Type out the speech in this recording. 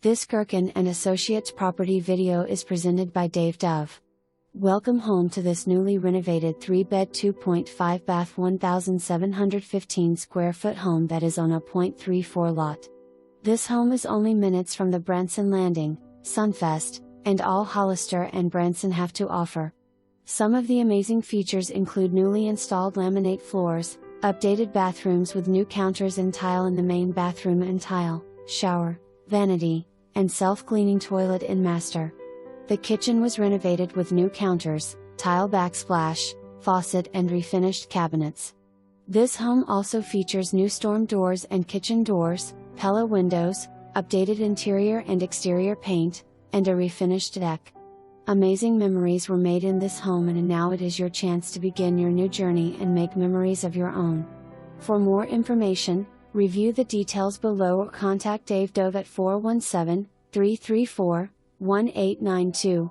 This Gerken Associates property video is presented by Dave Dove. Welcome home to this newly renovated 3-bed 2.5 bath 1,715 square foot home that is on a .34 lot. This home is only minutes from the Branson Landing, Sunfest, and all Hollister and Branson have to offer. Some of the amazing features include newly installed laminate floors, updated bathrooms with new counters and tile in the main bathroom and tile, shower, vanity, and self-cleaning toilet in master. The kitchen was renovated with new counters, tile backsplash, faucet and refinished cabinets. This home also features new storm doors and kitchen doors, Pella windows, updated interior and exterior paint, and a refinished deck. Amazing memories were made in this home, and now it is your chance to begin your new journey and make memories of your own. For more information, review the details below or contact Dave Dove at 417-334-1892.